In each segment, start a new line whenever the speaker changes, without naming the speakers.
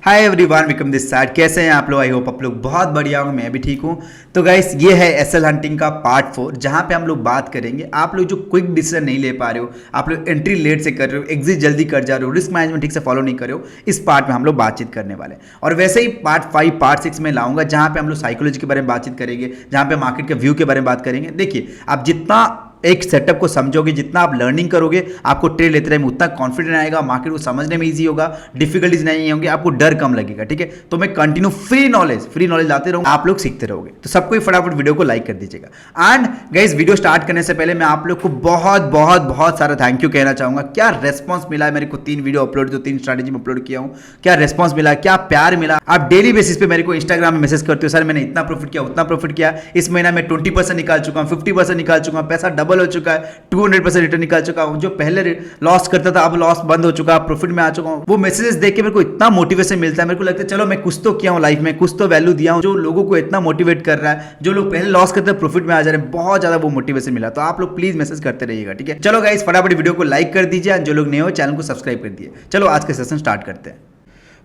Hi everyone, welcome this side. कैसे हैं आप लोग? आई होप आप लोग बहुत बढ़िया होंगे, मैं भी ठीक हूँ। तो गाइस, ये है एसएल हंटिंग का पार्ट 4, जहाँ पे हम लोग बात करेंगे आप लोग जो क्विक डिसीजन नहीं ले पा रहे हो, आप लोग एंट्री लेट से कर रहे हो, एग्जिट जल्दी कर जा रहे हो, रिस्क मैनेजमेंट ठीक से फॉलो नहीं कर रहे हो। इस पार्ट में हम लोग बातचीत करने वाले हैं। और वैसे ही पार्ट 5 पार्ट 6 में लाऊंगा, जहाँ पे हम लोग साइकोलॉजी के बारे में बातचीत करेंगे, जहाँ पे मार्केट के व्यू के बारे में बात करेंगे। देखिए, आप जितना एक सेटअप को समझोगे, जितना आप लर्निंग करोगे, आपको ट्रेड लेते रहेंगे उतना कॉन्फिडेंट आएगा, मार्केट को समझने में इजी होगा, डिफिकल्टीज नहीं होंगे, आपको डर कम लगेगा। ठीक है, तो मैं कंटिन्यू फ्री नॉलेज लाते रहूंगा, आप लोग सीखते रहोगे। तो सबको फटाफट वीडियो को लाइक कर दीजिएगा। एंड गाइस, वीडियो स्टार्ट करने से पहले मैं आप लोग को बहुत बहुत बहुत सारा थैंक यू कहना चाहूंगा। क्या रेस्पॉन्स मिला है मेरे को, 3 वीडियो अपलोड, जो 3 स्ट्रैटेजी में अपलोड किया हूँ, क्या रेस्पॉन्स मिला, क्या प्यार मिला। आप डेली बेसिस पे मेरे को इंस्टाग्राम में मैसेज करते हो, सर मैंने इतना प्रॉफिट किया, उतना प्रॉफिट किया, इस महीना में 20% निकाल चुका हूँ, 50% निकाल चुका हूँ, पैसा डबल हो चुका है, 200% रिटर्न निकाल चुका हूं, जो पहले लॉस करता था अब लॉस बंद हो चुका, प्रॉफिट में आ चुका हूं। वो मैसेजेस देख के मेरे को इतना मोटिवेशन मिलता है, मेरे को लगता है चलो मैं कुछ तो किया हूं लाइफ में, कुछ तो वैल्यू दिया हूं, जो लोगों को इतना मोटिवेट कर रहा है। जो लोग पहले लॉस करते हैं प्रॉफिट में आ जा रहे हैं, बहुत ज्यादा वो मोटिवेशन मिला। तो आप लोग प्लीज मैसेज करते रहिएगा। ठीक है, चलो गाइस, फटाफट वीडियो को लाइक कर दीजिए, जो लोग नए हो चैनल को सब्सक्राइब कर दिए। चलो आज का सेशन स्टार्ट करते हैं।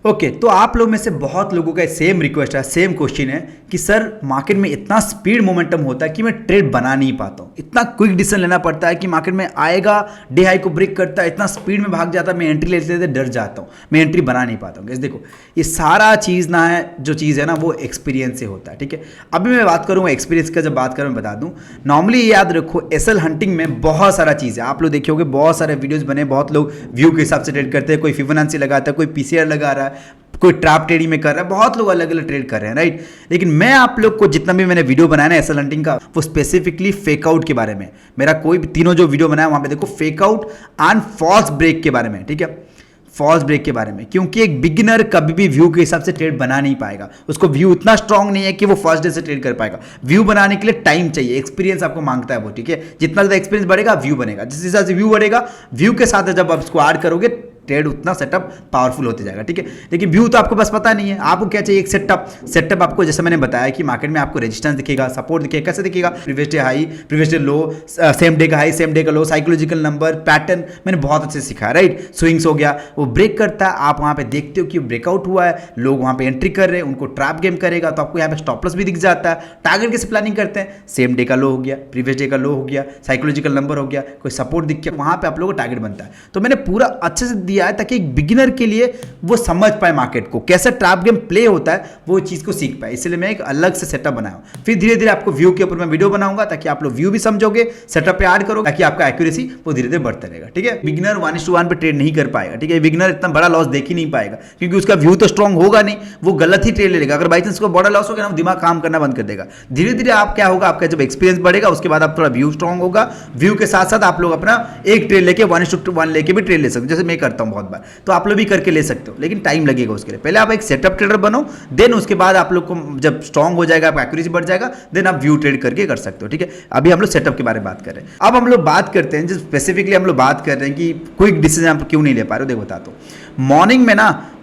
ओके, तो आप लोग में से बहुत लोगों का सेम रिक्वेस्ट है, सेम क्वेश्चन है कि सर मार्केट में इतना स्पीड मोमेंटम होता है कि मैं ट्रेड बना नहीं पाता हूँ, इतना क्विक डिसीजन लेना पड़ता है कि मार्केट में आएगा, डे हाई को ब्रेक करता है, इतना स्पीड में भाग जाता है, मैं एंट्री लेते लेते डर जाता हूँ, मैं एंट्री बना नहीं पाता हूँ। देखो, ये सारा चीज़ ना है, जो चीज़ है ना वो एक्सपीरियंस से होता है। ठीक है, अभी मैं बात करूँगा एक्सपीरियंस का, जब बात करूँ मैं बता दूँ। नॉर्मली याद रखो, एसएल हंटिंग में बहुत सारा चीज़ है, आप लोग देखिए होगे बहुत सारे वीडियोज़ बने, बहुत लोग व्यू के हिसाब से ट्रेड करते हैं, कोई फिबोनाची लगाता है, कोई पीसीआर लगा रहा है, कोई ट्रैप ट्रेडिंग में कर रहा है, बहुत लोग अलग अलग ट्रेड कर रहे हैं, राइट। लेकिन मैं आप लोग को जितना भी मैंने वीडियो बनाया ना एसएल हंटिंग का, वो स्पेसिफिकली फेक आउट के बारे में। मेरा कोई भी तीनों जो वीडियो बनाया वहां पे देखो fake out and false break के बारे में। ठीक है, फॉल्स ब्रेक के बारे में, क्योंकि एक बिगिनर कभी भी व्यू के हिसाब से ट्रेड बना नहीं पाएगा, उसको व्यू इतना स्ट्रांग नहीं है कि वो फर्स्ट डे से ट्रेड कर पाएगा। व्यू बनाने के लिए टाइम चाहिए, एक्सपीरियंस आपको मांगता है वो। ठीक है, जितना ज़्यादा एक्सपीरियंस बढ़ेगा व्यू बनेगा, जिस हिसाब से व्यू बढ़ेगा, व्यू के साथ जब आप इसको ऐड करोगे ट्रेड उतना सेटअप पावरफुल होते जाएगा। ठीक है, लेकिन व्यू तो आपको बस पता नहीं है, आपको क्या चाहिए, एक सेटअप आपको, जैसे मैंने बताया कि मार्केट में आपको रेजिस्टेंस दिखेगा, सपोर्ट दिखेगा, कैसे दिखेगा, previous day high, previous day लो, सेम डे का हाई, सेम डे का लो, साइकोलॉजिकल नंबर, पैटर्न मैंने बहुत अच्छे से सिखाया, राइट। स्विंग्स हो गया, वो ब्रेक करता है, आप वहां पे देखते हो कि ब्रेकआउट हुआ है, लोग वहां पे एंट्री कर रहे हैं, उनको ट्रैप गेम करेगा, तो आपको यहाँ पे स्टॉप लॉस भी दिख जाता है। टारगेट कैसे प्लानिंग करते हैं, सेम डे का लो हो गया, प्रीवियस डे का लो हो गया, साइकोलॉजिकल नंबर हो गया, कोई सपोर्ट दिख गया, वहां पे आप लोगों को टारगेट बनता है। तो मैंने पूरा अच्छे से दिया है ताकि एक बिगिनर के लिए वो समझ पाए मार्केट को, कैसे ट्रैप गेम प्ले होता है, वो चीज को सीख पाए। इसलिए मैं एक अलग से सेटअप बनाया। फिर धीरे धीरे आपको व्यू के ऊपर मैं वीडियो बनाऊंगा, ताकि आप लोग व्यू भी समझोगे, सेटअप पे ऐड करोगे, ताकि आपका एक्यूरेसी वो धीरे धीरे बढ़ता रहेगा। ठीक है, बिगिनर 1:1 पे ट्रेड नहीं कर पाएगा। ठीक है, बिगिनर इतना बड़ा लॉस देख ही नहीं पाएगा, क्योंकि उसका व्यू तो स्ट्रांग होगा नहीं, वो गलत ही ट्रेड ले लेगा। अगर बाई चांस को बड़ा लॉस हो गया ना, दिमाग काम करना बंद कर देगा। धीरे धीरे आप क्या होगा, आपका जब एक्सपीरियंस बढ़ेगा, उसके बाद आप थोड़ा व्यू स्ट्रांग होगा, व्यू के साथ साथ आप लोग अपना एक ट्रेड लेके 1:1 लेके भी ट्रेड ले सकते हो, जैसे मैं करता हूं बहुत बार। तो आप लोग भी करके ले सकते हो, लेकिन टाइम लगेगा उसके लिए। पहले आप एक सेटअप ट्रेडर बनो, देन उसके बाद आप लोग को जब स्ट्रांग हो जाएगा, आपका एक्यूरेसी बढ़ जाएगा, देन आप व्यू ट्रेड करके कर सकते हो। ठीक है, अभी हम लोग सेटअप के बारे में बात कर रहे हैं। अब हम लोग बात करते हैं, जो स्पेसिफिकली हम लोग बात कर रहे हैं कि क्विक डिसीजन आप क्यों नहीं ले पा रहे हो। देखो बताता हूं,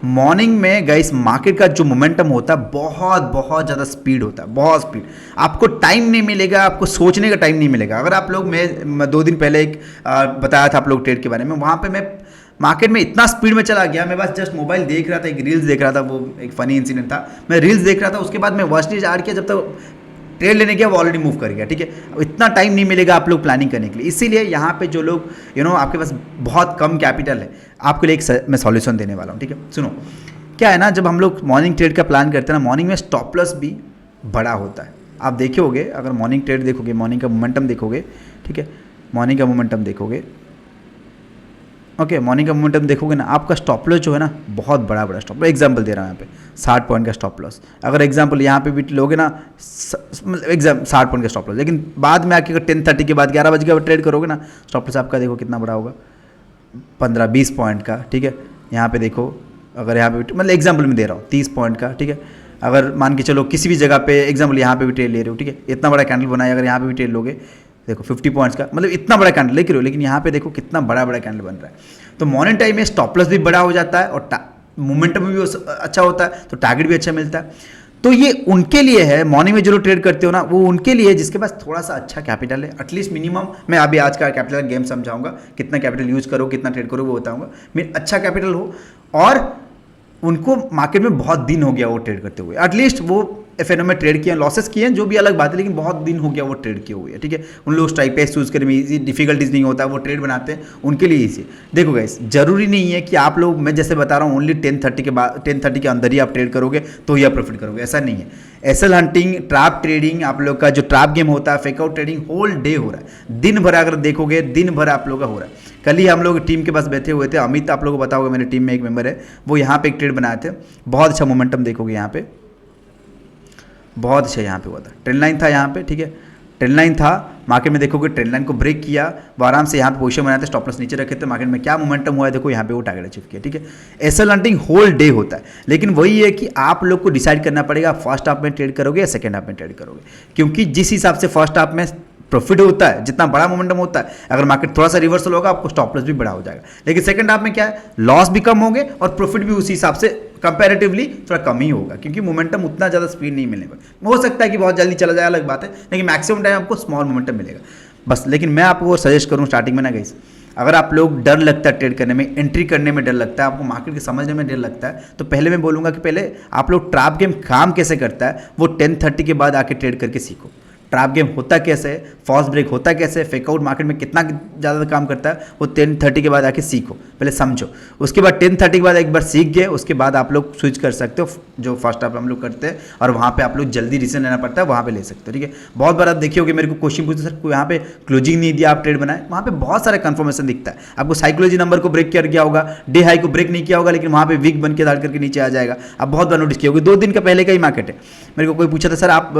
मॉर्निंग में गाइस मार्केट का जो मोमेंटम होता है बहुत बहुत ज़्यादा स्पीड होता है, बहुत स्पीड। आपको टाइम नहीं मिलेगा, आपको सोचने का टाइम नहीं मिलेगा। अगर आप लोग, मैं 2 दिन पहले एक बताया था आप लोग ट्रेड के बारे में, वहाँ पे मैं मार्केट में इतना स्पीड में चला गया, मैं बस जस्ट मोबाइल देख रहा था, एक रील्स देख रहा था, वो एक फनी इंसिडेंट था, मैं रील्स देख रहा था, उसके बाद मैं वॉच लीज ऐड किया, जब तक ट्रेड लेने गया वो ऑलरेडी मूव कर गया। ठीक है, इतना टाइम नहीं मिलेगा आप लोग प्लानिंग करने के लिए। इसीलिए यहाँ पे जो लोग आपके पास बहुत कम कैपिटल है, आपके लिए एक मैं सॉल्यूशन देने वाला हूँ। ठीक है, सुनो क्या है ना, जब हम लोग मॉर्निंग ट्रेड का प्लान करते हैं ना, मॉर्निंग में स्टॉप लॉस भी बड़ा होता है। आप देखे होगे, अगर मॉर्निंग ट्रेड देखोगे, मॉर्निंग का मोमेंटम देखोगे, ठीक है, मॉर्निंग का मोमेंटम देखोगे, ओके, मॉर्निंग का मोमेंटम देखोगे ना, आपका स्टॉप लॉस जो है ना, बहुत बड़ा बड़ा स्टॉप लॉस। एग्जांपल दे रहा हूँ यहाँ पे 60 पॉइंट का स्टॉप लॉस। अगर एग्जांपल यहाँ पे भी लोगे ना, एग्जाम 60 पॉइंट का स्टॉप लॉस, लेकिन बाद में आके 10:30 के बाद 11 बजे का ट्रेड करोगे ना, स्टॉप लॉस आपका देखो कितना बड़ा होगा, 15-20 पॉइंट का। ठीक है, यहाँ पे देखो, अगर यहाँ पे मतलब एग्जाम्पल में दे रहा हूँ 30 पॉइंट का। ठीक है, अगर मान के चलो किसी भी जगह पे एग्जाम्पल यहाँ पे भी ट्रेड ले रहे हो, ठीक है, इतना बड़ा कैंडल बनाया, अगर यहाँ पे भी ट्रेड लोगे, देखो 50 पॉइंट्स का, मतलब इतना बड़ा कैंडल लेके रहो, लेकिन यहाँ पे देखो कितना बड़ा बड़ा कैंडल बन रहा है। तो मॉर्निंग टाइम में स्टॉप लॉस भी बड़ा हो जाता है और मोमेंटम भी अच्छा होता है, तो टारगेट भी अच्छा मिलता है। तो ये उनके लिए है, मॉर्निंग में जो लोग ट्रेड करते हो ना, वो उनके लिए जिसके पास थोड़ा सा अच्छा कैपिटल है, एटलीस्ट मिनिमम। मैं अभी आज का कैपिटल गेम समझाऊंगा, कितना कैपिटल यूज करो, कितना ट्रेड करो वो बताऊंगा। मेरा अच्छा कैपिटल हो और उनको मार्केट में बहुत दिन हो गया वो ट्रेड करते हुए, एटलीस्ट वो एफएनओ में ट्रेड किए, लॉसेस किए हैं जो भी अलग बात है, लेकिन बहुत दिन हो गया वो ट्रेड किए हुए है, ठीक है। उन लोग स्ट्राइक प्राइस यूज़ करने में इजी डिफिकल्टीज नहीं होता, वो ट्रेड बनाते हैं, उनके लिए ईजी। देखो गाइस, जरूरी नहीं है कि आप लोग, मैं जैसे बता रहा हूँ, ओनली 10:30 के बाद 10:30 के अंदर ही आप ट्रेड करोगे तो ही आप प्रॉफिट करोगे, ऐसा नहीं है। एसएल हंटिंग, ट्रैप ट्रेडिंग, आप लोग का जो ट्रैप गेम होता है, फेकआउट ट्रेडिंग होल डे हो रहा है, दिन भर अगर देखोगे दिन भर आप लोग का हो रहा है। कल ही हम लोग टीम के पास बैठे हुए थे, अमित आप लोगों को पता होगा, मेरी टीम में एक मेंबर है, वो यहाँ पे एक ट्रेड बनाए थे, बहुत अच्छा मोमेंटम देखोगे यहाँ पे, बहुत अच्छा यहाँ पे हुआ था। ट्रेंड लाइन था यहाँ पे, ठीक है, ट्रेंड लाइन था, मार्केट में देखोगे ट्रेंड लाइन को ब्रेक किया, वो आराम से यहाँ पे पोजीशन बनाते, स्टॉप लॉस नीचे रखे थे, मार्केट में क्या मोमेंटम हुआ है देखो, यहाँ पे वो टारगेट अचीव किया, ठीक है। एसएल हंटिंग होल डे होता है, लेकिन वही है कि आप लोग को डिसाइड करना पड़ेगा फर्स्ट हाफ में ट्रेड करोगे या सेकंड हाफ में ट्रेड करोगे, क्योंकि जिस हिसाब से फर्स्ट हाफ में प्रॉफिट होता है, जितना बड़ा मोमेंटम होता है, अगर मार्केट थोड़ा सा रिवर्सल होगा आपको स्टॉप लॉस भी बड़ा हो जाएगा, लेकिन सेकंड हाफ में क्या है, लॉस भी कम होंगे और प्रॉफिट भी उसी हिसाब से कंपैरेटिवली थोड़ा कम ही होगा, क्योंकि मोमेंटम उतना ज़्यादा स्पीड नहीं मिलेगा। हो सकता है कि बहुत जल्दी चला जाए, अलग बात है, लेकिन मैक्सिमम टाइम आपको स्मॉल मोमेंटम मिलेगा बस। लेकिन मैं आपको सजेस्ट करूँ स्टार्टिंग में ना गाइस, अगर आप लोग डर लगता है ट्रेड करने में, एंट्री करने में डर लगता है, आपको मार्केट के समझने में डर लगता है, तो पहले मैं बोलूँगा कि पहले आप लोग ट्रैप गेम काम कैसे करता है वो 10:30 के बाद आके ट्रेड करके सीखो। ट्रैप गेम होता कैसे है, फॉल्स ब्रेक होता कैसे, फेकआउट मार्केट में कितना ज़्यादा काम करता है, वो 10:30 के बाद आके सीखो, पहले समझो। उसके बाद 10:30 के बाद एक बार सीख गए, उसके बाद आप लोग स्विच कर सकते हो, जो फर्स्ट हाफ हम लोग करते हैं, और वहाँ पे आप लोग जल्दी डिसीजन लेना पड़ता है, वहाँ पे ले सकते हो, ठीक है। बहुत बार आप देखिए होगे, मेरे को क्वेश्चन पूछते सर यहाँ पे क्लोजिंग नहीं दिया, आप ट्रेड बनाए, वहाँ पे बहुत सारा कंफर्मेशन दिखता है, आपको साइकोलॉजी नंबर को ब्रेक कर गया होगा, डे हाई को ब्रेक नहीं किया होगा, लेकिन वहाँ पे वीक बन के दाड़ करके नीचे आ जाएगा। आप बहुत बार नोटिस किए होगे, 2 दिन का पहले का ही मार्केट है, मेरे को कोई पूछा था सर आप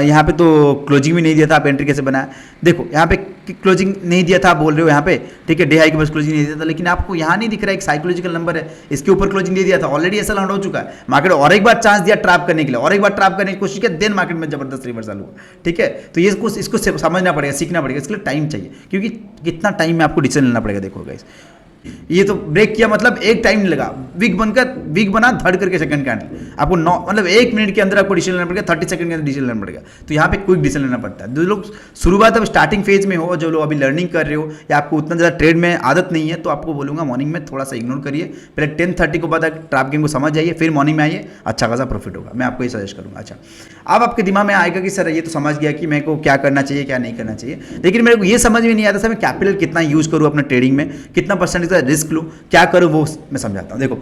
यहाँ पे तो क्लोजिंग भी नहीं दिया था, आप एंट्री कैसे बनाया। देखो यहाँ पे क्लोजिंग नहीं दिया था आप बोल रहे हो यहाँ पे, ठीक है, डे हाई के पास क्लोजिंग नहीं दिया था, लेकिन आपको यहाँ नहीं दिख रहा है एक साइकोलॉजिकल नंबर है, इसके ऊपर क्लोजिंग दे दिया था, ऑलरेडी ऐसा लॉन्ड हो चुका है, मार्केट और एक बार चांस दिया ट्रैप करने के लिए, और एक बार ट्रैप करने की कोशिश किया, देन मार्केट में जबरदस्त रिवर्सल हुआ, ठीक है। तो ये इसको समझना पड़ेगा, सीखना पड़ेगा, इसके लिए टाइम चाहिए, क्योंकि कितना टाइम में आपको डिसीजन लेना पड़ेगा। देखो गाइस, ये तो ब्रेक किया मतलब एक टाइम नहीं लगा, वीक बना धड़ करके सेकंड कैंडल, आपको मतलब 1 मिनट के अंदर आपको डिसीजन लेना पड़ेगा, 30 सेकंड के अंदर डिसीजन लेना पड़ेगा, तो यहाँ पे क्विक डिसीजन लेना पड़ता है। जो लोग शुरुआत अब स्टार्टिंग फेज में हो, जो लोग अभी लर्निंग कर रहे हो, या आपको उतना ज़्यादा ट्रेड में आदत नहीं है, तो आपको बोलूँगा मॉर्निंग में थोड़ा सा इग्नोर करिए, पहले 10:30 के बाद ट्रैप गेम को समझ जाइए, फिर मॉर्निंग में आइए, अच्छा खासा प्रॉफिट होगा, मैं आपको ये सजेस्ट करूँगा। अच्छा, अब आपके दिमाग में आएगा कि सर ये तो समझ गया कि मेरे को क्या करना चाहिए क्या नहीं करना चाहिए, लेकिन मेरे को ये समझ में नहीं आता सर मैं कैपिटल कितना यूज़ करूँ अपने ट्रेडिंग में, कितना परसेंटेज का रिस्क लूँ, क्या करूँ, वो मैं समझाता हूँ। देखो,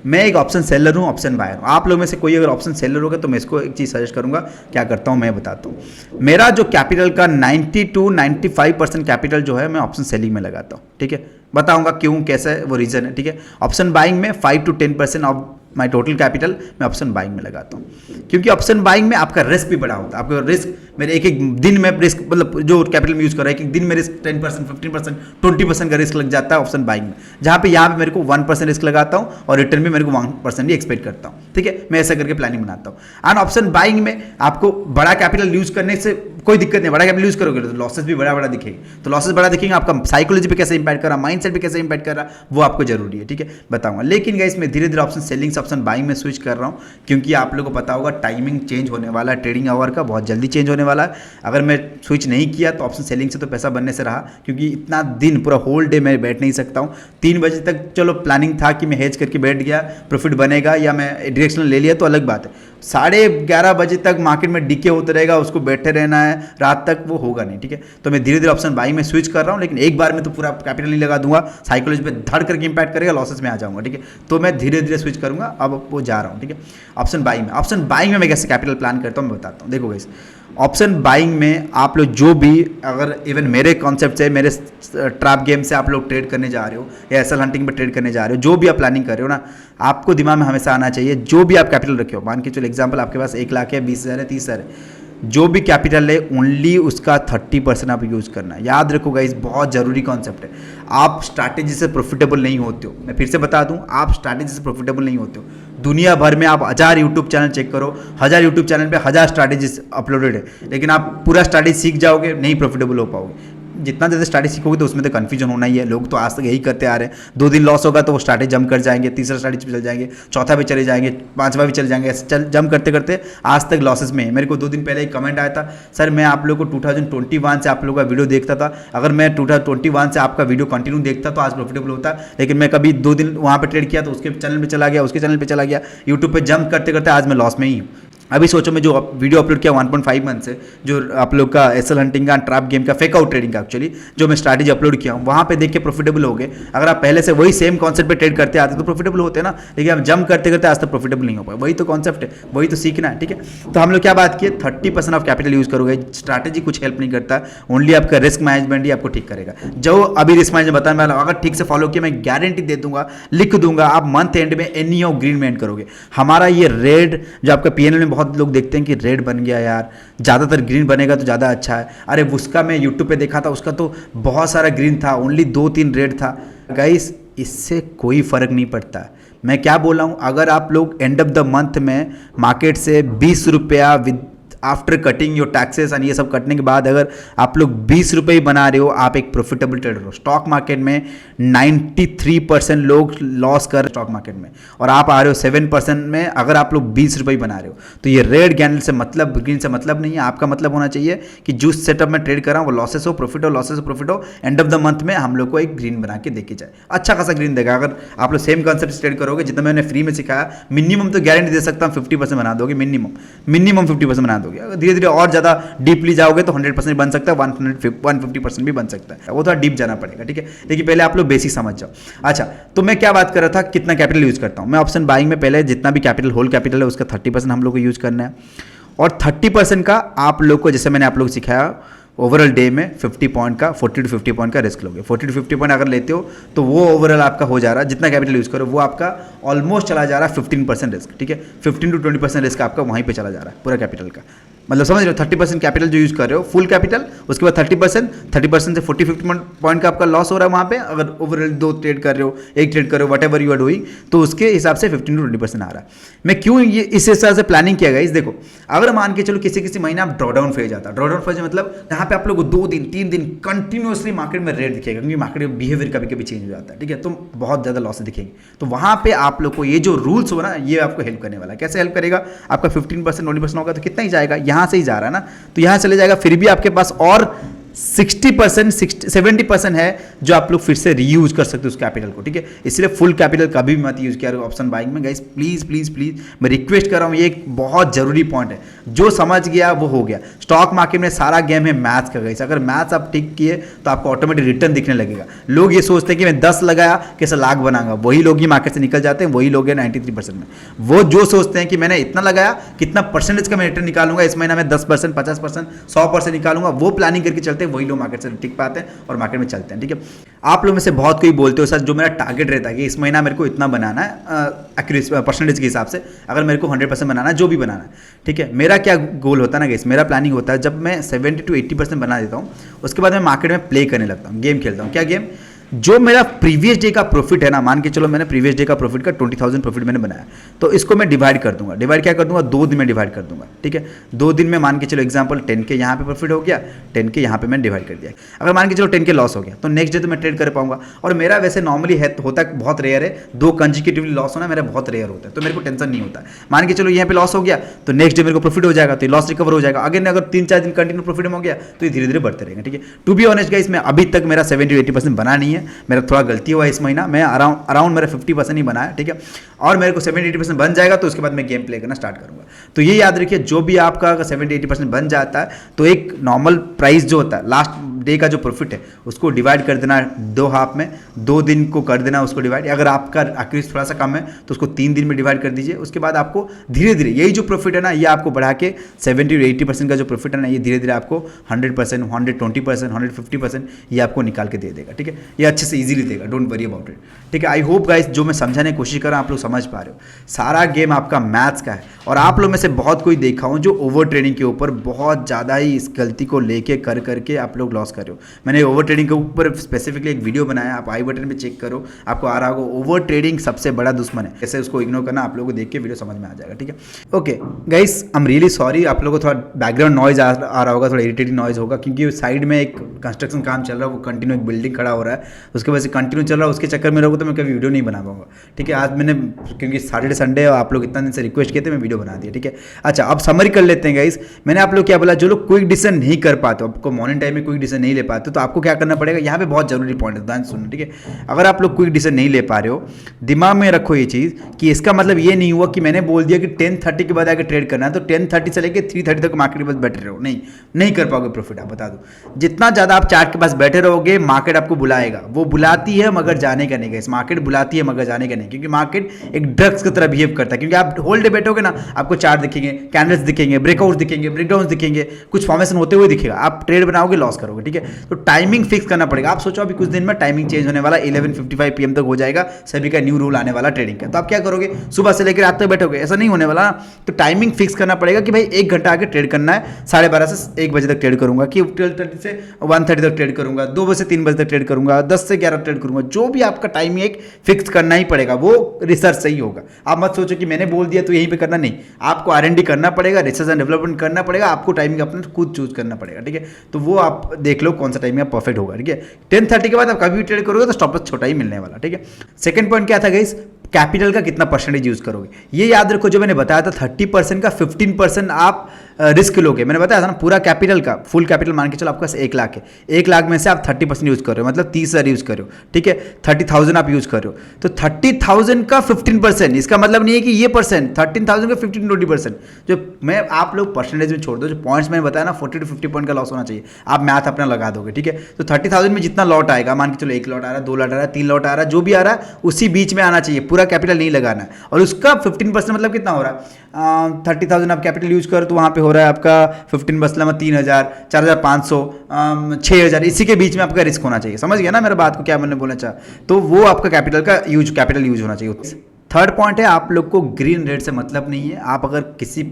मैं एक ऑप्शन सेलर हूँ, ऑप्शन बायर हूँ, आप लोग में से कोई अगर ऑप्शन सेलर होगा तो मैं इसको एक चीज़ सजेस्ट करूँगा, क्या करता हूँ मैं बताता हूँ। मेरा जो कैपिटल का 90 to 95% कैपिटल जो है मैं ऑप्शन सेलिंग में लगाता हूँ, ठीक है, बताऊँगा क्यों कैसे, वो रीज़न है, ठीक है। ऑप्शन बाइंग में 5 to 10% of my total capital मैं ऑप्शन बाइंग में लगाता हूँ, क्योंकि ऑप्शन बाइंग में आपका रिस्क भी बड़ा होता है, आपका रिस्क मेरे एक दिन में रिस्क, मतलब जो कैपिटल में यूज़ कर रहा है एक दिन में रिस्क 10%, 15%, 20% का रिस्क लग जाता है ऑप्शन बाइंग में, जहाँ पे यहाँ पे मेरे को 1% रिस्क लगाता हूँ और रिटर्न भी मेरे को 1% ही एक्सपेक्ट करता हूँ, ठीक है, मैं ऐसा करके प्लानिंग बनाता हूँ। एंड ऑप्शन बाइंग में आपको बड़ा कैपिटल यूज़ करने से कोई दिक्कत नहीं, बड़ा कैपिटल यूज़ करोगे तो लॉसेस भी बड़ा दिखेंगे, तो लॉसेस बड़ा दिखेंगे, आपका साइकोलॉजी पे कैसे इंपैक्ट कर रहा है, माइंडसेट पे कैसे इंपैक्ट कर रहा है, वो आपको जरूरी है, ठीक है, बताऊंगा। लेकिन गाइस मैं धीरे धीरे ऑप्शन सेलिंग से ऑप्शन बाइंग में स्विच कर रहा हूँ, क्योंकि आप लोगों को पता होगा टाइमिंग चेंज होने वाला है, ट्रेडिंग आवर का बहुत जल्दी चेंज होने वाला है। अगर मैं स्विच नहीं किया तो ऑप्शन सेलिंग से तो पैसा बनने से रहा, क्योंकि इतना दिन पूरा होल डे मैं बैठ नहीं सकता हूँ। 3 बजे तक चलो प्लानिंग था कि मैं हेज करके बैठ गया, प्रॉफिट बनेगा, या मैं डायरेक्शनल ले लिया तो अलग बात है, 11:30 बजे तक मार्केट में डीके होता रहेगा, उसको बैठे रहना है रात तक, वो होगा नहीं, ठीक है। तो मैं धीरे धीरे ऑप्शन बाइंग में स्विच कर रहा हूँ, लेकिन एक बार में तो पूरा कैपिटल नहीं लगा दूंगा, साइकोलॉजी पे धड़ करके इंपैक्ट करेगा, लॉसेस में आ जाऊंगा, ठीक है। तो मैं धीरे धीरे स्विच करूंगा, अब वो जा रहा हूँ, ठीक है। ऑप्शन बाइंग में मैं कैसे कैपिटल प्लान करता हूँ मैं बताता हूँ। देखो गाइस, ऑप्शन बाइंग में आप लोग जो भी, अगर इवन मेरे कॉन्सेप्ट से, मेरे ट्रैप गेम से आप लोग ट्रेड करने जा रहे हो या एसएल हंटिंग पे ट्रेड करने जा रहे हो, जो भी आप प्लानिंग कर रहे हो ना, आपको दिमाग में हमेशा आना चाहिए, जो भी आप कैपिटल रखे हो, मान के चलो एग्जांपल आपके पास 1 लाख है, 20,000 है, 30,000 है, जो भी कैपिटल है ओनली उसका 30% आप यूज़ करना है। याद रखो गाइस, बहुत ज़रूरी कॉन्सेप्ट है। आप स्ट्रैटेजी से प्रॉफिटेबल नहीं होते हो, मैं फिर से बता दूं, आप स्ट्रैटेजी से प्रॉफिटेबल नहीं होते हो। दुनिया भर में आप 1000 यूट्यूब चैनल चेक करो, 1000 यूट्यूब चैनल पे 1000 स्ट्रैटेजीज अपलोडेड है, लेकिन आप पूरा स्ट्रैटेजी सीख जाओगे नहीं प्रॉफिटेबल हो पाओगे। जितना ज़्यादा स्ट्रैटेजी सीखोगे तो उसमें तो कन्फ्यूजन होना ही है। लोग तो आज तक यही करते आ रहे हैं, 2 दिन लॉस होगा तो वो स्ट्रैटेजी जंप कर जाएंगे, तीसरा स्ट्रैटेजी पे चल जाएंगे, चौथा पे चले जाएंगे, पांचवा भी चले जाएंगे, ऐसे चल जंप करते करते आज तक लॉसेस में है। मेरे को 2 दिन पहले एक कमेंट आया था, सर मैं आप लोग को 2021 से आप लोगों का वीडियो देखता था, अगर मैं 2021 से आपका वीडियो कंटिन्यू देखता तो आज प्रॉफिटेबल होता, लेकिन मैं कभी 2 दिन वहाँ पे ट्रेड किया तो उसके चैनल पे चला गया, उसके चैनल पे चला गया, यूट्यूब पे जंप करते करते आज मैं लॉस में ही हूँ। अभी सोचो मैं जो वीडियो अपलोड किया 1.5 मंथ से, जो आप लोग का एसएल हंटिंग का, ट्रैप गेम का, फेक आउट ट्रेडिंग का एक्चुअली जो मैं स्ट्रैटेजी अपलोड किया हूँ, वहाँ पे देख के प्रॉफिटेबल हो गए। अगर आप पहले से वही सेम कॉन्सेप्ट पे ट्रेड करते आते तो प्रॉफिटेबल होते ना, लेकिन आप जंप करते करते आज तक प्रॉफिटेबल नहीं हो पाए। वही तो कॉन्सेप्ट है, वही तो सीखना है, ठीक है। तो हम लोग क्या बात किए, 30% ऑफ कैपिटल यूज करोगे, स्ट्रैटेजी कुछ हेल्प नहीं करता, ओनली आपका रिस्क मैनेजमेंट ही आपको ठीक करेगा। जो अभी रिस्क मैनेजमेंट बताने वाला अगर ठीक से फॉलो किया, मैं गारंटी दे दूंगा, लिख दूंगा, आप मंथ एंड में एनी ऑफ ग्रीन में एंड करोगे। हमारा ये रेड जो आपका पीएनएल में बहुत लोग देखते हैं कि रेड बन गया यार, ज़्यादातर ग्रीन बनेगा तो ज़्यादा अच्छा है। अरे उसका मैं यूट्यूब पे देखा था, उसका तो बहुत सारा ग्रीन था, ओनली 2-3 रेड था। गाइस इससे कोई फ़र्क नहीं पड़ता। मैं क्या बोल रहा हूँ, अगर आप लोग एंड ऑफ द मंथ में मार्केट से 20 रुपया with after cutting your taxes और ये सब कटने के बाद अगर आप लोग 20 रुपये ही बना रहे हो, आप एक प्रॉफिटेबल ट्रेडर हो। स्टॉक मार्केट में 93% लोग लॉस कर स्टॉक मार्केट में, और आप आ रहे हो 7% में। अगर आप लोग 20 रुपये ही बना रहे हो तो ये रेड कैंडल से मतलब, ग्रीन से मतलब नहीं है। आपका मतलब होना चाहिए कि जो सेटअप में ट्रेड कर रहा हूँ वो लॉसेस हो प्रॉफिट हो, लॉसेस हो प्रॉफिट हो, एंड ऑफ द मंथ में हम लोग को एक ग्रीन बना के देके जाए, अच्छा खासा ग्रीन देगा। अगर आप लोग सेम कॉन्सेप्ट ट्रेड करोगे जितना मैंने फ्री में सिखाया, मिनिमम तो गारंटी दे सकता हूँ 50% बना दोगे, मिनिमम 50% बना दोगे। धीरे धीरे और ज़्यादा डीपली जाओगे तो 100% बन सकता है, 150% भी बन सकता है, वो थोड़ा डीप जाना पड़ेगा, ठीक है। लेकिन पहले आप लोग बेसिक समझ जाओ। अच्छा, तो मैं क्या बात कर रहा था, कितना कैपिटल यूज करता हूँ मैं ऑप्शन बाइंग में। पहले जितना भी कैपिटल, होल कैपिटल है उसका 30% हम लोग को यूज करना है, और 30% का आप लोग को, जैसे मैंने आप लोग को सिखाया, ओवरऑल डे में 50 पॉइंट का, 40 to 50 पॉइंट का रिस्क लोगे। 40 to 50 पॉइंट अगर लेते हो तो वो ओवरऑल आपका हो जा रहा है, जितना कैपिटल यूज़ करो वो आपका ऑलमोस्ट चला जा रहा है 15% रिस्क, ठीक है। 15 to 20% रिस्क आपका वहीं पे चला जा रहा है पूरा कैपिटल का। मतलब समझ रहे हो, 30% कैपिटल जो यूज़ कर रहे हो, फुल कैपिटल, उसके बाद 30% से 40-50 पॉइंट का आपका लॉस हो रहा है वहाँ पे। अगर ओवरऑल 2 ट्रेड कर रहे हो, 1 ट्रेड कर रहे हो, whatever you are doing, तो उसके हिसाब से 15 to 20% आ रहा है। मैं क्यों ये इस हिसाब से प्लानिंग किया गया, देखो, अगर मान के चलो किसी महीने आप ड्रॉडाउन फेज आता है, ड्रॉडाउन फेज मतलब यहाँ पे आप लोग को 2 दिन 3 दिन कंटिन्यूसली मार्केट में रेट दिखेगा, क्योंकि मार्केट में बिहेवियर कभी कभी चेंज हो जाता है, ठीक है, तो बहुत ज़्यादा लॉस दिखेंगे। तो वहाँ पे आप लोग को ये जो रूल्स हो ना, ये आपको हेल्प करने वाला है। कैसे हेल्प करेगा, आपका 15% 20% होगा तो कितना ही जाएगा, यहाँ से ही जा रहा है ना, तो यहाँ चले जाएगा, फिर भी आपके पास और 70% है जो आप लोग फिर से रीयूज कर सकते हो उस कैपिटल को, ठीक है। इसलिए फुल कैपिटल कभी भी मत यूज किया ऑप्शन बाइंग में। गाइस प्लीज प्लीज प्लीज मैं रिक्वेस्ट कर रहा हूँ, ये एक बहुत जरूरी पॉइंट है। जो समझ गया वो हो गया। स्टॉक मार्केट में सारा गेम है मैथ्स का। गाइस अगर मैथ्स आप ठीक किए तो आपको ऑटोमेटिक रिटर्न दिखने लगेगा। लोग ये सोचते हैं कि मैं 10 लगाया कैसे लाख बनाऊंगा, वही लोग ही मार्केट से निकल जाते हैं, वही लोग हैं 93% में। वो जो सोचते हैं कि मैंने इतना लगाया, कितना परसेंटेज का मैं रिटर्न निकालूंगा इस महीना में, 10%, 50%, 100% निकालूंगा, वो प्लानिंग करके चलते हैं, वही लोग मार्केट से टिक पाते हैं और मार्केट में चलते हैं, ठीक है। आप लोग में से बहुत कोई बोलते हो सर जो मेरा टारगेट रहता है कि इस महीना मेरे को इतना बनाना है परसेंटेज के हिसाब से, अगर मेरे को 100% बनाना है, जो भी बनाना है, ठीक है। मेरा क्या गोल होता है ना गाइस, मेरा प्लानिंग होता है जब मैं 70 to 80% बना देता हूँ, उसके बाद मैं मार्केट में प्ले करने लगता हूँ, गेम खेलता हूँ। क्या गेम? जो मेरा प्रीवियस डे का प्रॉफिट है ना, मान के चलो मैंने प्रीवियस डे का प्रॉफिट का 20,000 प्रॉफिट मैंने बनाया, तो इसको मैं डिवाइड कर दूंगा। डिवाइड क्या कर दूंगा? 2 दिन में डिवाइड कर दूंगा, ठीक है। 2 दिन में मान के चलो एग्जांपल 10 के यहाँ पे प्रॉफिट हो गया, 10 के यहाँ पे मैंने डिवाइड कर दिया। अगर मान के चलो 10 के लॉस हो गया तो नेक्स्ट डे तो मैं ट्रेड कर पाऊंगा। और मेरा वैसे नॉर्मली है होता है, बहुत रेयर है, 2 कंजिक्यूटिवली लॉस होना मेरा बहुत रेयर होता है, तो मेरे को टेंशन नहीं होता। मान के चलो यहाँ पे लॉस हो गया तो नेक्स्ट डे मेरे को प्रॉफिट हो जाएगा, तो लॉस रिकवर हो जाएगा। अगर 3-4 दिन कंटिन्यू प्रॉफिट हो गया तो ये धीरे धीरे बढ़ते रहेंगे, ठीक है। टू बी ऑनेस्ट गाइस, मैं अभी तक मेरा 70-80% बना नहीं है, मेरा थोड़ा गलती हुआ इस महीना। मैं अराउंड मेरा 50% ही बनाया, ठीक है। और मेरे को 70-80% बन जाएगा तो उसके बाद मैं गेम प्ले करना स्टार्ट करूंगा। तो ये याद रखिए, जो भी आपका अगर 70-80% बन जाता है तो एक नॉर्मल प्राइस जो होता है, लास्ट डे का जो प्रॉफिट है उसको डिवाइड कर देना 2 हाफ में, 2 दिन को कर देना उसको डिवाइड। अगर आपका एक्यूरेसी थोड़ा सा कम है तो उसको 3 दिन में डिवाइड कर दीजिए। उसके बाद आपको धीरे धीरे यही जो प्रॉफिट है ना, ये आपको बढ़ा के 70-80% का जो प्रॉफिट है ना, ये धीरे धीरे आपको 100%, 120%, 150% ये आपको निकाल के दे देगा, ठीक है। ये अच्छे से ईजिली देगा, डोंट वरी अबाउट इट, ठीक है। आई होप गाइस जो मैं समझाने की कोशिश कर रहा हूँ आप लोग समझ पा रहे हो। सारा गेम आपका मैथ्स का है, और आप लोग में से बहुत कोई देखा हूँ जो ओवर ट्रेडिंग के ऊपर बहुत ज़्यादा ही इस गलती को लेके कर करके आप लोग लॉस लॉस कर रहे हो। मैंने ओवर ट्रेडिंग के ऊपर स्पेसिफिकली एक वीडियो बनाया, आप आई बटन पे चेक करो, आपको आ रहा होगा। ओवर ट्रेडिंग सबसे बड़ा दुश्मन है, कैसे उसको इग्नोर करना आप लोगों को देख के वीडियो समझ में आ जाएगा, ठीक है। Okay guys, I am really sorry, आप लोगों को थोड़ा बैकग्राउंड नॉइज आ रहा होगा, थोड़ा इरिटेटिंग नॉइज होगा, क्योंकि साइड में एक कंस्ट्रक्शन काम चल रहा है, वो कंटिन्यू एक बिल्डिंग खड़ा हो रहा है, उसके वजह से कंटिन्यू चल रहा है। उसके चक्कर में रहोगे तो मैं कभी वीडियो नहीं बना पाऊंगा, ठीक है। आज मैंने क्योंकि सैटरडे संडे आप लोग इतना दिन से रिक्वेस्ट किए थे, मैं वीडियो बना दिया, ठीक है। अच्छा, अब समरी कर लेते हैं गाइस। मैंने आप लोग क्या बोला, जो लोग क्विक डिसीजन नहीं कर पाते, आपको मॉर्निंग टाइम में क्विक डिसीजन नहीं ले पाते, तो आपको क्या करना पड़ेगा, यहाँ पे बहुत जरूरी पॉइंट है, ध्यान सुनो, ठीक है। अगर आप लोग क्विक डिसीजन नहीं ले पा रहे हो, दिमाग में रखो ये चीज़ कि इसका मतलब ये नहीं हुआ कि मैंने बोल दिया कि 10:30 के बाद आगे ट्रेड करना है तो 10:30 से लेकर 3:30 तक मार्केट के पास बैठे रहो, नहीं कर पाओगे प्रॉफिट। आप बता दो, जितना ज़्यादा आप चार्ट के पास बैठे रहोगे, मार्केट आपको बुलाएगा। वो बुलाती है मगर जाने का नहीं, इस मार्केट बुलाती है मगर जाने का नहीं, क्योंकि मार्केट एक ड्रग्स की तरह बिहेव करता है। क्योंकि आप होल डे बैठोगे ना, आपको चार्ट दिखेंगे, कैंडल्स दिखेंगे, ब्रेकआउट दिखेंगे, ब्रेकडाउन दिखेंगे, कुछ फॉर्मेशन होते हुए दिखेगा, आप ट्रेड बनाओगे, लॉस करोगे, ठीक है। तो टाइमिंग फिक्स करना पड़ेगा। आप सोचो अभी कुछ दिन में टाइमिंग चेंज होने वाला, 11:55 PM तक हो जाएगा, सभी का न्यू रूल आने वाला ट्रेडिंग का। तो आप क्या करोगे, सुबह से लेकर रात तक बैठोगे, ऐसा नहीं होने वाला। तो टाइमिंग फिक्स करना पड़ेगा कि भाई 1 घंटा आगे ट्रेड करना है, 12:30 से 1 बजे तक ट्रेड करूंगा, कि 12:30 से 1:30 तक ट्रेड करूंगा, 2 बजे से 3 बजे तक ट्रेड करूंगा, 10 से 11 ट्रेड करूंगा। जो भी आपका टाइमिंग एक फिक्स करना ही पड़ेगा, वो रिसर्च सही होगा। आप मत सोचो कि मैंने बोल दिया तो यहीं पे करना, नहीं, आपको R&D करना पड़ेगा, रिसर्च एंड डेवलपमेंट करना पड़ेगा, आपको टाइमिंग अपना खुद चूज करना पड़ेगा, ठीक है। तो वो आप देख लो कौन सा टाइमिंग परफेक्ट होगा, ठीक है। 10:30 के बाद आप कभी भी ट्रेड करोगे तो स्टॉप लॉस छोटा ही मिलने वाला, ठीक है। सेकंड पॉइंट क्या था गाइस, कैपिटल का कितना परसेंटेज यूज करोगे। ये याद रखो, जो मैंने बताया था 30% का 15% आप रिस्क लोगे। मैंने बताया था ना, पूरा कैपिटल का फुल कैपिटल मान के चलो आपके पास 1 लाख है, 1 लाख में से आप 30% यूज कर रहे हो, मतलब 30,000 यूज कर रहे हो, ठीक है। 30,000 आप यूज कर रहे हो, तो 30,000 का 15%, इसका मतलब नहीं है कि ये परसेंट 13,000 का 15-20%। जो मैं आप लोग परसेंटेज में छोड़ दो, जो पॉइंट्स मैंने बताया ना 40 to 50 पॉइंट का लॉस होना चाहिए, आप मैथ अपना लगा दोगे, ठीक है। तो 30,000 में जितना लॉट आएगा, मान के चलो 1 लॉट आ रहा है, 2 लॉट आ रहा है, 3 लॉट आ रहा है, जो भी आ रहा है उसी बीच में आना चाहिए, पूरा कैपिटल नहीं लगाना है। और उसका 15% मतलब कितना हो रहा है, 30,000 आप कैपिटल यूज करो तो वहाँ पे हो रहा है आपका 15% में 3,000, 4,500, 6,000, इसी के बीच में आपका रिस्क होना चाहिए। समझ गया ना मेरा बात को, क्या मैंने बोलना चाहा। तो वो आपका कैपिटल यूज होना चाहिए। थर्ड पॉइंट है, आप लोग को ग्रीन रेट से मतलब नहीं है। आप अगर किसी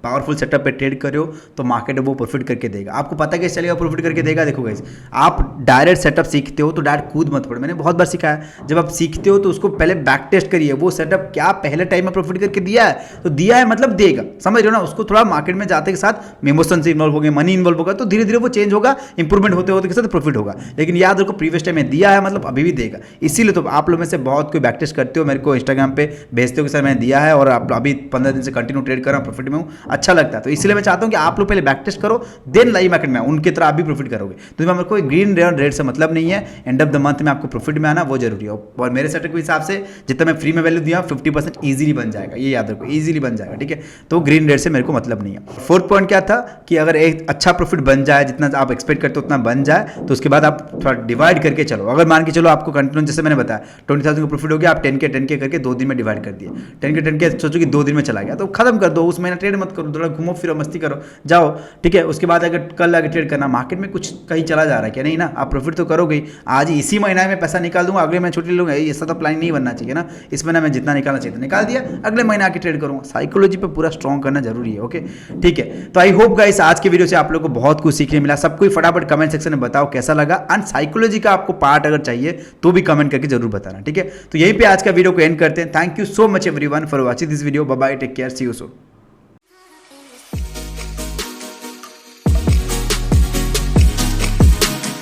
पावरफुल सेटअप पे ट्रेड कर रहे हो तो मार्केट वो प्रॉफिट करके देगा। आपको पता कैसे चलेगा प्रॉफिट करके देगा, देखो गाइस, आप डायरेक्ट सेटअप सीखते हो तो डायरेक्ट कूद मत पड़ो। मैंने बहुत बार सिखाया, जब आप सीखते हो तो उसको पहले बैक टेस्ट करिए, वो सेटअप क्या पहले टाइम में प्रॉफिट करके दिया है, तो दिया है मतलब देगा, समझ रहे हो ना। उसको थोड़ा मार्केट में जाते के साथ इमोशन से इन्वॉल्व हो गए, मनी इन्वॉल्व होगा, तो धीरे धीरे वो चेंज होगा, इंप्रूवमेंट होते होते के साथ प्रॉफिट होगा। लेकिन याद रखो, प्रीवियस टाइम में दिया है मतलब अभी भी देगा। इसीलिए तो आप लोग में से बहुत कोई बैक टेस्ट करते हो, मेरे को इंस्टाग्राम पे भेजते हो कि सर मैंने दिया है और आप अभी 15 दिन से कंटिन्यू ट्रेड कर रहा हूँ, प्रॉफिट में हूँ, अच्छा लगता है। तो इसलिए मैं चाहता हूं कि आप लोग पहले बैक टेस्ट करो, देन लाइव मार्केट में उनकी तरह आप भी प्रॉफिट करोगे। तो मेरे को ग्रीन रेट से मतलब नहीं है, एंड ऑफ द मंथ में आपको प्रॉफिट में आना वो जरूरी है। और मेरे सेटअप के हिसाब से जितना मैं फ्री में वैल्यू दिया 50% इजीली बन जाएगा, ये याद रखो, इजीली बन जाएगा, ठीक है। तो ग्रीन रेट से मेरे को मतलब नहीं है। फोर्थ पॉइंट क्या था कि अगर एक अच्छा प्रॉफिट बन जाए, जितना आप एक्सपेक्ट करते हो उतना बन जाए, तो उसके बाद आप थोड़ा डिवाइड करके चलो। अगर मान के चलो आपको कंटिन्यू, जैसे मैंने बताया 20,000 का प्रॉफिट हो गया, आप 10K करके 2 दिन में डिवाइड कर दिए, 10K सोचो कि 2 दिन में चला गया, तो खत्म कर दो, उस महीने ट्रेड मत करो, थोड़ा घूमो फिरो, मस्ती करो, जाओ, ठीक है। उसके बाद अगर कल आगे ट्रेड करना, मार्केट में कुछ कहीं चला जा रहा है क्या, नहीं ना, आप प्रॉफिट तो करोगे। आज इसी महीने में पैसा निकाल दूंगा, अगले महीने छुट्टी लूंगा, ऐसा तो प्लान नहीं बनना चाहिए ना। इस महीने में जितना निकालना चाहिए निकाल दिया, अगले महीने आके ट्रेड करूंगा। साइकोलॉजी पे पूरा स्ट्रॉन्ग करना जरूरी है, ओके, ठीक है। तो आई होप गाइस आज के वीडियो से आप लोगों को बहुत कुछ सीखने मिला। सब कोई फटाफट कमेंट सेक्शन में बताओ कैसा लगा, एंड साइकोलॉजी का आपको पार्ट अगर चाहिए तो भी कमेंट करके जरूर बताना, ठीक है। तो यहीं पे आज का वीडियो को एंड करते हैं। Thank you so much everyone for watching this video. Bye bye, take care, see you soon.